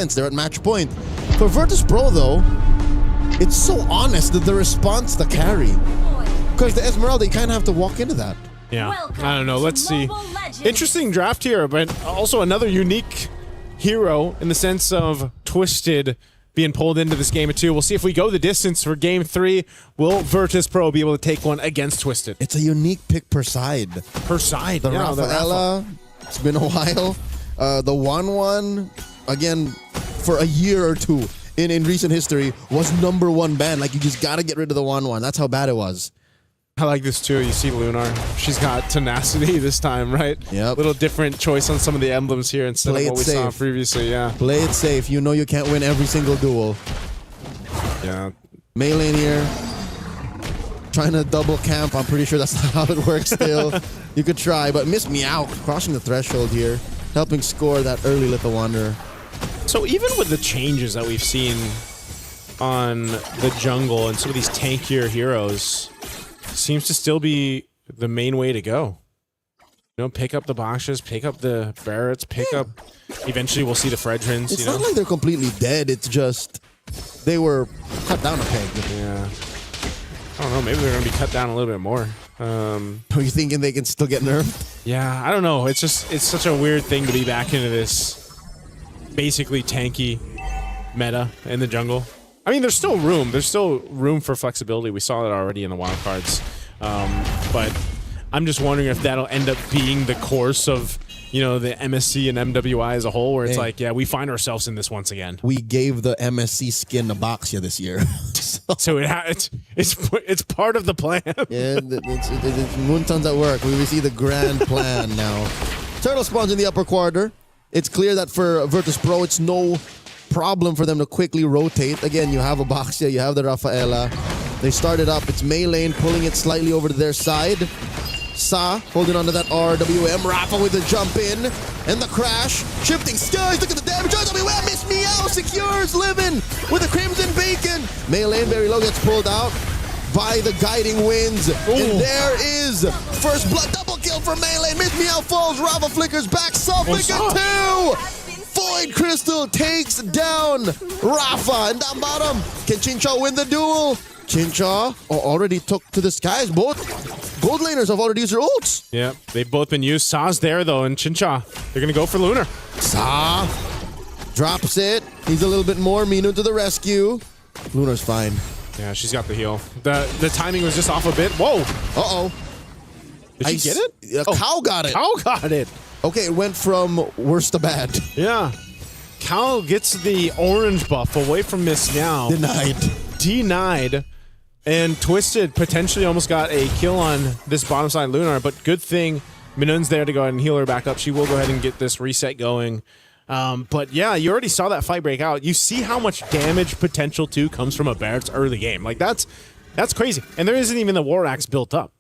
They're at match point. For Virtus.pro though, it's so honest that the response, the carry. Because the Esmeralda, you kind of have to walk into that. Yeah, I don't know. Let's see. Interesting draft here, but also another unique hero in the sense of Twisted being pulled into this game of 2. We'll see if we go the distance for game 3. Will Virtus.pro be able to take one against Twisted? It's a unique pick per side. Per side, the yeah. Rafaela, it's been a while. The 1-1, again, for a year or two in recent history, was #1 ban. Like, you just got to get rid of the 1-1. That's how bad it was. I like this too. You see Lunar. She's got tenacity this time, right? Yep. Little different choice on some of the emblems here instead of what we saw previously, yeah. Play it safe. You know you can't win every single duel. Yeah. Mei lane here. Trying to double camp. I'm pretty sure that's not how it works still. You could try, but Miss Meow crossing the threshold here. Helping score that early Little Wanderer. So even with the changes that we've seen on the jungle and some of these tankier heroes, seems to still be the main way to go. You know, pick up the Boxes, pick up the Barretts, pick up... Eventually we'll see the Fredrins, It's not like they're completely dead. It's just they were cut down a peg. Yeah. I don't know. Maybe they're going to be cut down a little bit more. Are you thinking they can still get nerfed? Yeah, I don't know. It's just, it's such a weird thing to be back into this basically tanky meta in the jungle. I mean, there's still room. There's still room for flexibility. We saw that already in the wild cards. But I'm just wondering if that'll end up being the course of, you know, the MSC and MWI as a whole, where it's like, yeah, we find ourselves in this once again. We gave the MSC skin to Boxia this year. So it's part of the plan. Yeah, it's Moonton's at work. We see the grand plan now. Turtle spawns in the upper quarter. It's clear that for Virtus.pro, it's no problem for them to quickly rotate. Again, you have a Boxia, you have the Rafaela. They started up. It's Mei lane pulling it slightly over to their side. Sa holding onto that RWM. Rafa with the jump in and the crash. Shifting skies. Look at the damage. RWM. Miss Meow secures Living with the Crimson Beacon. Mei lane very low, gets pulled out by the guiding winds. Ooh. And there is first blood. Double kill for Mei lane. Miss Meow falls. Rafa flickers back. Sa flicker 2. Void Crystal takes down Rafa. And down bottom, can Chincha win the duel? Chincha already took to the skies. Both gold laners have already used their ults. Yeah, they've both been used. Sa's there, though, and Chincha, they're going to go for Lunar. Sa drops it. He's a little bit more. Minu to the rescue. Lunar's fine. Yeah, she's got the heal. The timing was just off a bit. Whoa. Uh-oh. Did she get it? Cow got it. Cow got it. Okay, it went from worse to bad. Yeah. Cow gets the orange buff away from Miss Meow. Denied. And Twisted potentially almost got a kill on this bottom side Lunar, but good thing Minun's there to go ahead and heal her back up. She will go ahead and get this reset going. But yeah, you already saw that fight break out. You see how much damage potential too comes from a Barrett's early game. Like that's crazy. And there isn't even the War Axe built up.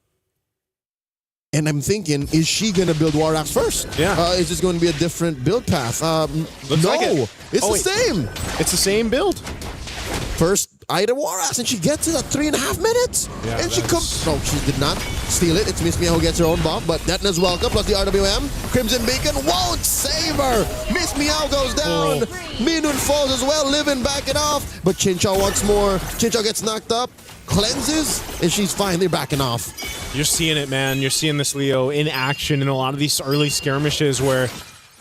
And I'm thinking, is she going to build War Axe first? Yeah. Is this going to be a different build path? Looks no, like it. It's the same. It's the same build. First item War Axe, and she gets it at 3.5 minutes. Yeah, and she comes. No, she did not steal it. It's Miss Meow who gets her own buff, but Detna's welcome, plus the RWM. Crimson Beacon won't save her. Miss Meow goes down. Minun falls as well, Living backing off. But Chincha wants more. Chincha gets knocked up, cleanses, and she's finally backing off. You're seeing it, man. You're seeing this Leo in action in a lot of these early skirmishes where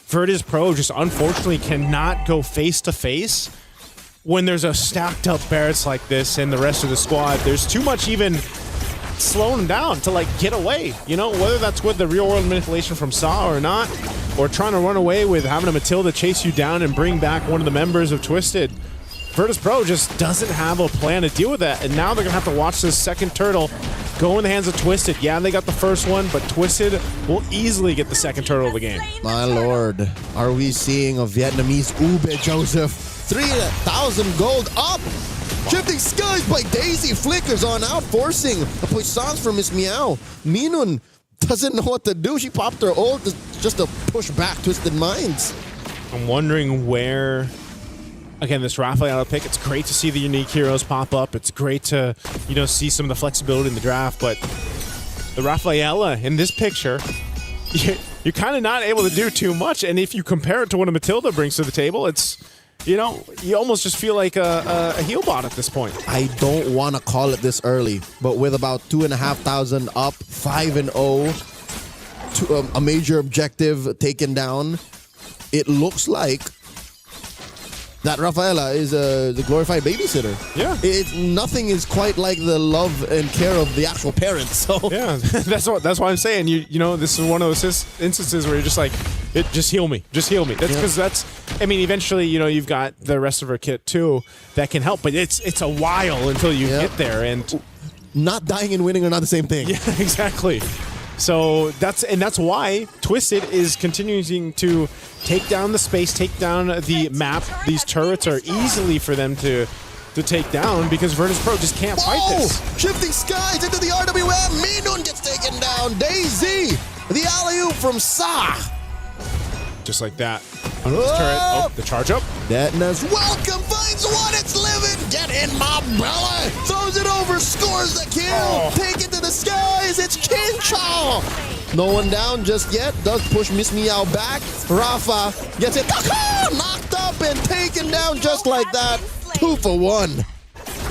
Virtus.pro just unfortunately cannot go face to face. When there's a stacked up Barretts like this and the rest of the squad, there's too much even slowing them down to like get away. You know, whether that's with the real world manipulation from Sa or not, or trying to run away with having a Matilda chase you down and bring back one of the members of Twisted. Virtus.pro just doesn't have a plan to deal with that, and now they're gonna have to watch this second turtle go in the hands of Twisted. Yeah, they got the first one, but Twisted will easily get the second turtle of the game. My lord, are we seeing a Vietnamese Ube, Joseph? 3,000 gold up. Shifting skies by Daisy. Flickers on out, forcing a puissance from Miss Meow. Minun doesn't know what to do. She popped her ult just to push back Twisted Minds. I'm wondering where... Again, this Rafaela pick, it's great to see the unique heroes pop up. It's great to, you know, see some of the flexibility in the draft, but the Rafaela in this picture, you're kind of not able to do too much. And if you compare it to what a Matilda brings to the table, it's you know, you almost just feel like a heel bot at this point. I don't want to call it this early, but with about 2,500 up, 5-0, a major objective taken down, it looks like that Rafaela is the glorified babysitter. Yeah. Nothing is quite like the love and care of the actual parents. So yeah, that's why I'm saying you know, this is one of those instances where you're just like, just heal me. That's because I mean, eventually, you know, you've got the rest of her kit too that can help, but it's a while until you get there, and not dying and winning are not the same thing. Yeah, exactly. So that's why Twisted is continuing to take down the space, take down the map. These turrets are easily for them to take down because Virtus.pro just can't fight this. Shifting skies into the RWM. Minun gets taken down. Daisy, the alley-oop from Sa. Just like that. Under this turret. Oh, the charge up. Detna's welcome, finds one, it's living. Get in my belly. Throws it over, scores the kill. Take it to the skies, it's Chinchao. No one down just yet. Does push Miss Meow back. Rafa gets it. Knocked up and taken down just like that. 2 for 1.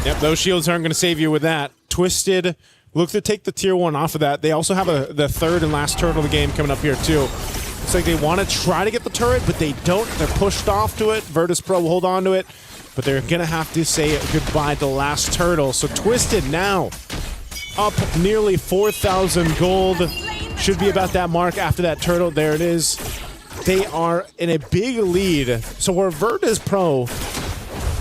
Yep, those shields aren't going to save you with that. Twisted look to take the tier 1 off of that. They also have the third and last turret of the game coming up here too. It's like they want to try to get the turret, but they don't. They're pushed off to it. Virtus.pro will hold on to it, but they're going to have to say goodbye to the last turtle. So Twisted now up nearly 4,000 gold. Should be about that mark after that turtle. There it is. They are in a big lead. So where Virtus.pro,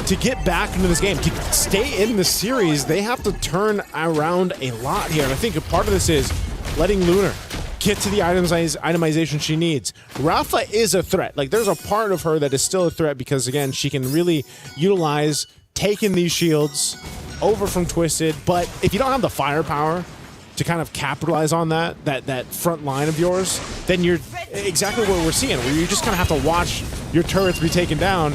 to get back into this game, to stay in the series, they have to turn around a lot here. And I think a part of this is letting Lunar get to the itemization she needs. Rafa is a threat. Like, there's a part of her that is still a threat because, again, she can really utilize taking these shields over from Twisted. But if you don't have the firepower to kind of capitalize on that front line of yours, then you're exactly what we're seeing, where you just kind of have to watch your turrets be taken down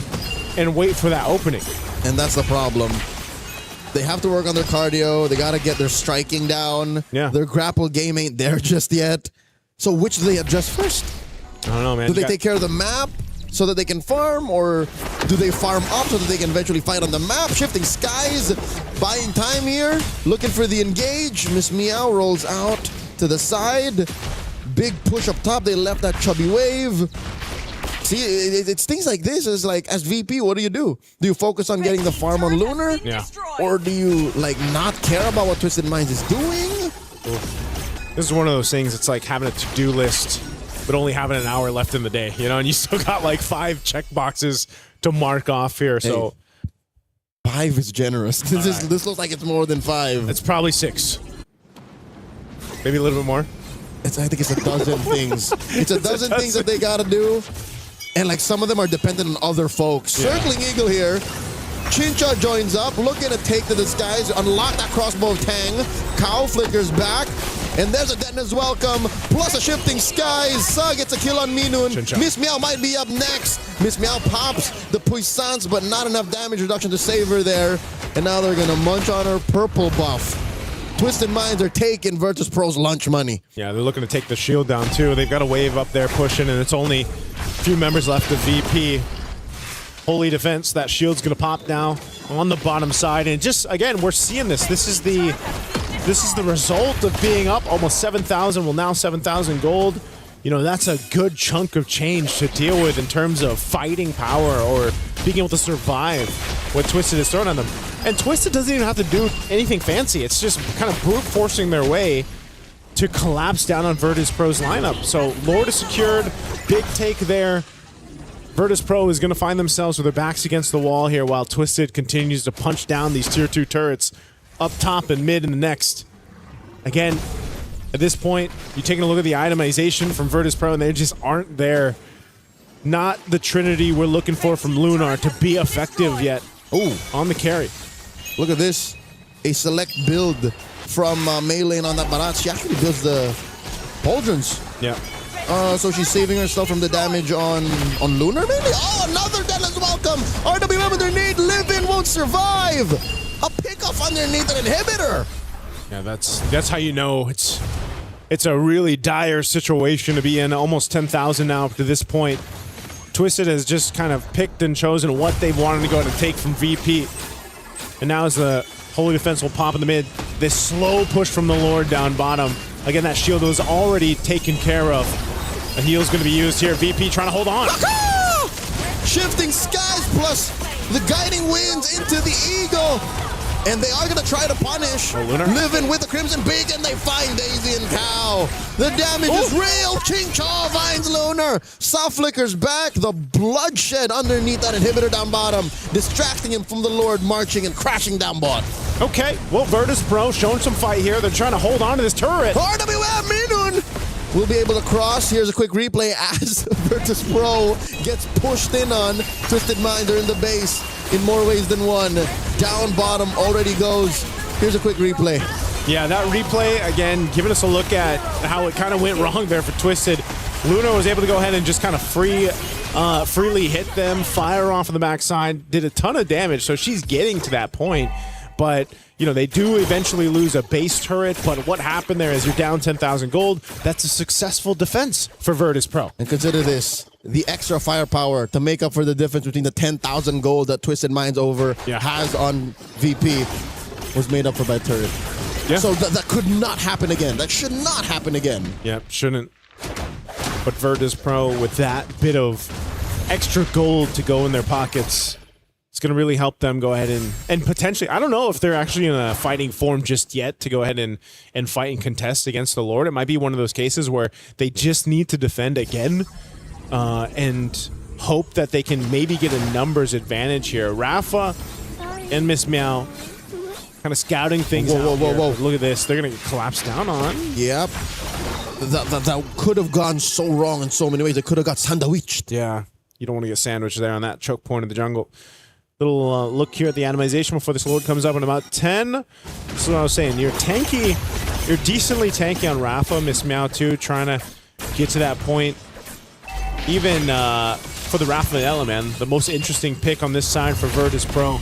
and wait for that opening. And that's the problem. They have to work on their cardio. They got to get their striking down. Yeah. Their grapple game ain't there just yet. So which do they adjust first? I don't know, man. Do they take care of the map so that they can farm, or do they farm up so that they can eventually fight on the map? Shifting skies, buying time here, looking for the engage. Miss Meow rolls out to the side. Big push up top. They left that chubby wave. See, it's things like this. Is like, as VP, what do? Do you focus on getting the farm on Lunar? Yeah. Or do you, like, not care about what Twisted Minds is doing? This is one of those things, it's like having a to-do list, but only having an hour left in the day, you know, and you still got like 5 check boxes to mark off here, so. Hey, 5 is generous. This looks like it's more than 5. It's probably 6. Maybe a little bit more. I think it's a dozen things. It's a dozen things that they gotta do. And like some of them are dependent on other folks. Yeah. Circling Eagle here. Chincha joins up, looking to take to the skies, unlock that crossbow of Tang. Cow flickers back. And there's a Detna's welcome, plus a shifting skies. Sa gets a kill on Minun. Chincha. Miss Meow might be up next. Miss Meow pops the puissance, but not enough damage reduction to save her there. And now they're gonna munch on her purple buff. Twisted Minds are taking Virtus.pro's lunch money. Yeah, they're looking to take the shield down too. They've got a wave up there pushing, and it's only a few members left of VP. Holy defense, that shield's gonna pop now on the bottom side. And just, again, we're seeing this. This is the result of being up almost 7,000, well now 7,000 gold. You know, that's a good chunk of change to deal with in terms of fighting power or being able to survive what Twisted is throwing on them. And Twisted doesn't even have to do anything fancy. It's just kind of brute forcing their way to collapse down on Virtus.pro's lineup. So Lord is secured, big take there. Virtus.pro is going to find themselves with their backs against the wall here while Twisted continues to punch down these tier 2 turrets up top and mid in the next. Again, at this point, you're taking a look at the itemization from Virtus.pro and they just aren't there. Not the trinity we're looking for from Lunar to be effective yet. Oh, on the carry. Look at this. A select build from Melee on that Barat. She actually builds the pauldrons. Yeah. So she's saving herself from the damage on Lunar, maybe? Oh, another Deadless welcome! RWM underneath, Live-In won't survive! A pickoff underneath an inhibitor! Yeah, that's how you know it's a really dire situation to be in. Almost 10,000 now up to this point. Twisted has just kind of picked and chosen what they wanted to go ahead and take from VP. And now as the Holy Defense will pop in the mid, this slow push from the Lord down bottom. Again, that shield was already taken care of. A heal's going to be used here. VP trying to hold on. Shifting skies plus the guiding winds into the eagle. And they are going to try to punish Living with the Crimson Beak, and they find Daisy and Cow. The damage is real. Ching Chaw finds Lunar. Soft flickers back. The bloodshed underneath that inhibitor down bottom, distracting him from the Lord marching and crashing down bot. Okay, well, Virtus.pro showing some fight here. They're trying to hold on to this turret. RWM Minun will be able to cross. Here's a quick replay as Virtus.pro gets pushed in on. Twisted Minds are in the base in more ways than one. Down bottom already goes. Here's a quick replay. Yeah, that replay, again, giving us a look at how it kind of went wrong there for Twisted. Luna was able to go ahead and just kind of freely hit them, fire off of the backside, did a ton of damage, so she's getting to that point. But, you know, they do eventually lose a base turret, but what happened there is you're down 10,000 gold. That's a successful defense for Virtus.pro. And consider this, the extra firepower to make up for the difference between the 10,000 gold that Twisted Minds has on VP was made up for by turret. Yeah. So that could not happen again. That should not happen again. Yep, shouldn't. But Virtus.pro, with that bit of extra gold to go in their pockets, it's going to really help them go ahead and potentially, I don't know if they're actually in a fighting form just yet to go ahead and fight and contest against the Lord. It might be one of those cases where they just need to defend again and hope that they can maybe get a numbers advantage here. Rafa and Miss Meow kind of scouting things out here. Look at this. They're going to collapse down on. Yep. That could have gone so wrong in so many ways. It could have got sandwiched. Yeah. You don't want to get sandwiched there on that choke point of the jungle. Little look here at the animation before this Lord comes up in about 10. That's what I was saying. You're tanky. You're decently tanky on Rafa. Miss Meow too, trying to get to that point. Even for the Rafa and Ella, man, the most interesting pick on this side for Virtus.pro.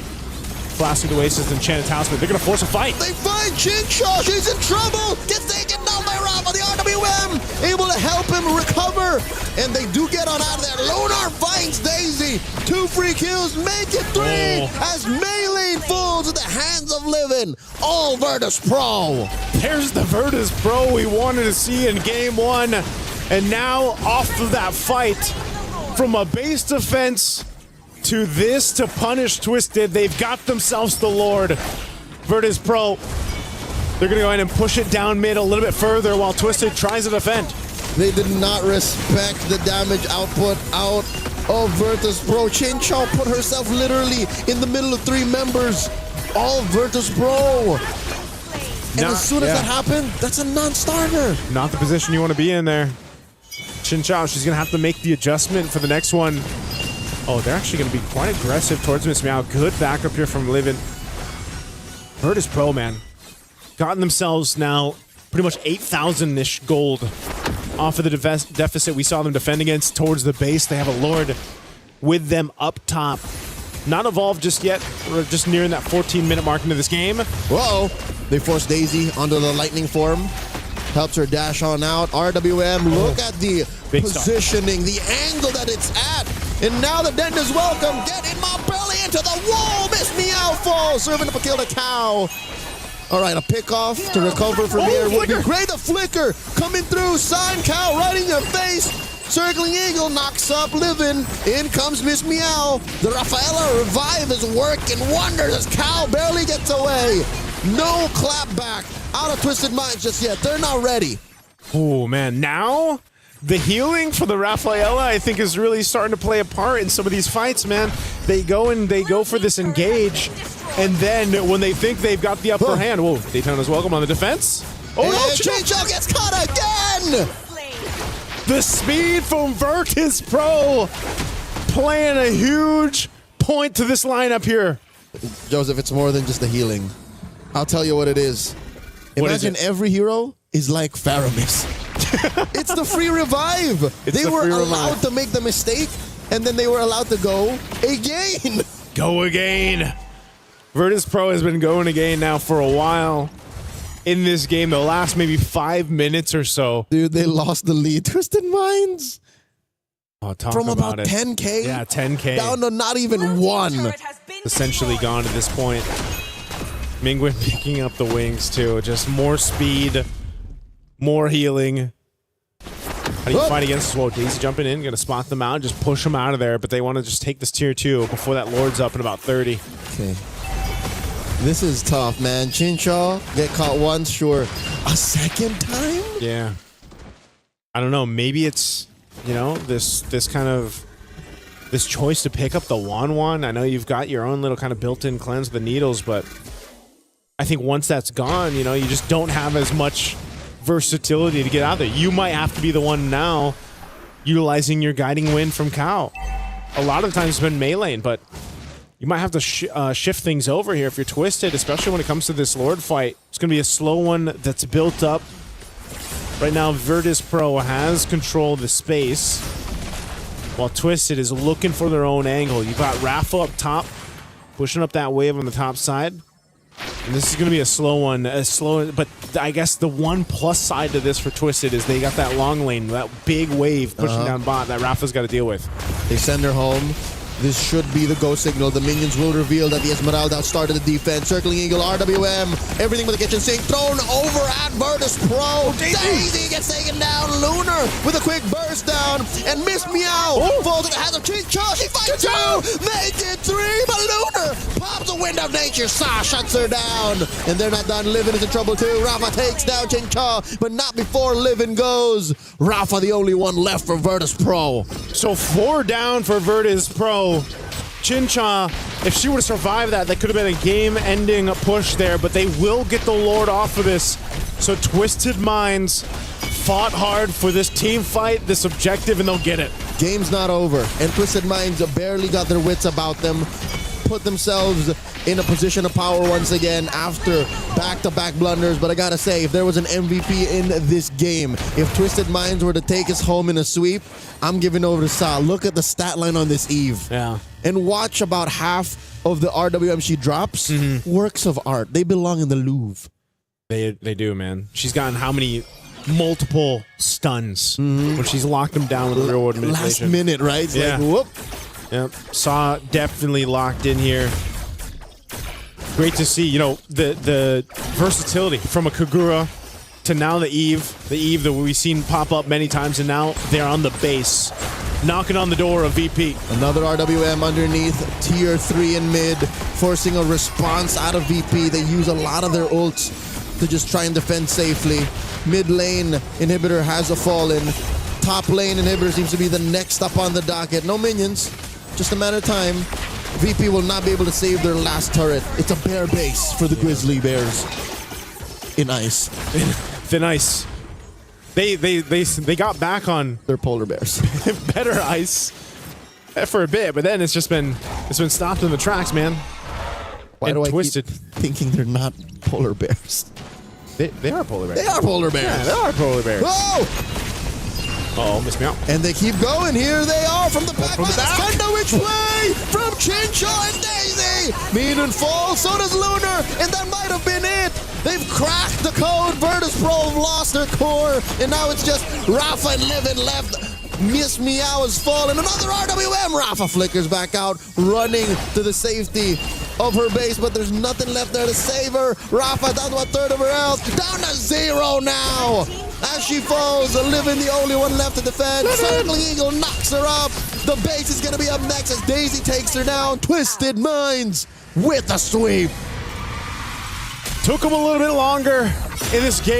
Blasted Oasis and Enchanted Talisman. They're going to force a fight. They find Chinshaw. She's in trouble. Gets taken down by Rafa. The RWM able to help him recover. And they do get on out of there. Lunar finds Daisy. 2 free kills. Make it 3 as Melee falls in the hands of Livin. All Virtus.pro. There's the Virtus.pro we wanted to see in game 1. And now off of that fight from a base defense to this to punish Twisted. They've got themselves the Lord. Virtus.pro, they're going to go ahead and push it down mid a little bit further while Twisted tries to defend. They did not respect the damage output out of Virtus.pro. Chinshaw put herself literally in the middle of 3 members. All Virtus.pro. And as soon as that happened, that's a non-starter. Not the position you want to be in there. Chinshaw, she's going to have to make the adjustment for the next one. Oh, they're actually going to be quite aggressive towards Miss Meow. Good backup here from Livin. Virtus.pro, man. Gotten themselves now pretty much 8,000-ish gold off of the deficit we saw them defend against towards the base. They have a Lord with them up top. Not evolved just yet. We're just nearing that 14-minute mark into this game. Whoa. They force Daisy onto the lightning form. Helps her dash on out. RWM, look at the positioning, the angle that it's at. And now the Dent is welcome. Get in my belly into the wall. Miss Meow falls. Serving up a kill to Cow. All right, a pick off to recover from here would be great. The flicker coming through. Sign Cow right in your face. Circling Eagle knocks up Livin. In comes Miss Meow. The Rafaela revive is working wonders as Cow barely gets away. No clap back out of Twisted Minds just yet. They're not ready. Oh, man. Now the healing for the Rafaela, I think, is really starting to play a part in some of these fights, man. They go for this engage, and then when they think they've got the upper hand, whoa, Daytona's welcome on the defense. Oh, no, Chinshaw gets caught again! The speed from Virtus.pro playing a huge point to this lineup here. Joseph, it's more than just the healing. I'll tell you what it is. Imagine every hero is like Faramis. It's the free revive. They were allowed to make the mistake, and then they were allowed to go again. Go again. Virtus.pro has been going again now for a while. In this game, the last maybe 5 minutes or so. Dude, they lost the lead. Twisted Minds. Oh, talk From about it. 10K? Yeah, 10K. Down to not even one. Essentially gone at this point. Mingwen picking up the wings too. Just more speed, more healing. How do you fight against this? Whoa, Daisy jumping in, gonna spot them out, just push them out of there, but they want to just take this tier 2 before that Lord's up in about 30. Okay. This is tough, man. Chinchaw, get caught once, sure. A second time? Yeah. I don't know, maybe it's, you know, this kind of this choice to pick up the Wan. I know you've got your own little kind of built-in cleanse with the needles, but I think once that's gone, you know, you just don't have as much versatility to get out there. You might have to be the one now utilizing your guiding wind from Cow. A lot of the times it's been melee, but you might have to shift things over here if you're twisted, especially when it comes to this Lord fight. It's going to be a slow one that's built up. Right now, Virtus.pro has control of the space, while Twisted is looking for their own angle. You've got Rafa up top, pushing up that wave on the top side. And this is going to be a slow one, but I guess the one plus side to this for Twisted is they got that long lane, that big wave pushing down bot that Rafa's got to deal with. They send her home. This should be the go signal. The minions will reveal that the Esmeralda started the defense. Circling Eagle, RWM, everything with the kitchen sink thrown over at Virtus.pro. Daisy gets taken down. Lunar with a quick burst down. And Miss Meow falls in the hands of Chinchaw. She fights 2, makes it 3, but Lunar pops the wind of nature. Sa shuts her down. And they're not done. Livin is in trouble too. Rafa takes down Chinchaw, but not before Livin goes. Rafa the only one left for Virtus.pro. So 4 down for Virtus.pro. Chinchaw, if she would have survived that could have been a game-ending push there, but they will get the Lord off of this. So Twisted Minds fought hard for this team fight, this objective, and they'll get it. Game's not over, and Twisted Minds barely got their wits about them, put themselves in a position of power once again after back-to-back blunders. But I gotta say, if there was an MVP in this game, if Twisted Minds were to take us home in a sweep, I'm giving over to Sa. Look at the stat line on this Eve. Yeah. And watch about half of the RWM she drops. Works of art. They belong in the Louvre. They do, man. She's gotten how many multiple stuns when she's locked them down with the real world manipulation. Last minute, right? It's yeah. like, whoop. Yep. Saw definitely locked in here. Great to see, you know, the versatility from a Kagura to now the Eve that we've seen pop up many times, and now they're on the base, knocking on the door of VP. Another RWM underneath, tier 3 in mid, forcing a response out of VP. They use a lot of their ults to just try and defend safely. Mid lane inhibitor has fallen. Top lane inhibitor seems to be the next up on the docket. No minions, just a matter of time. VP will not be able to save their last turret. It's a bear base for the Grizzly Bears. In ice. Thin ice. They got back on They're polar bears. better ice for a bit, but then it's been stopped in the tracks, man. Why and do I Twisted. keep thinking they're not polar bears? They are polar bears. They are polar bears. Yeah, they are polar bears. Whoa! Oh, missed me out. And they keep going. Here they are from the back. From the back. Send which way? From Chinchaw and Daisy. Mean falls. So does Lunar. And that might have been it. They've cracked the code. Virtus.pro have lost their core. And now it's just Rafa and Livin left. Miss Meow has fallen. Another RWM. Rafa flickers back out, running to the safety of her base, but there's nothing left there to save her. Rafa down to a third of her health. Down to 0 now. As she falls, Livin the only one left to defend. Circling Eagle knocks her up. The base is going to be up next as Daisy takes her down. Twisted Minds with a sweep. Took them a little bit longer in this game.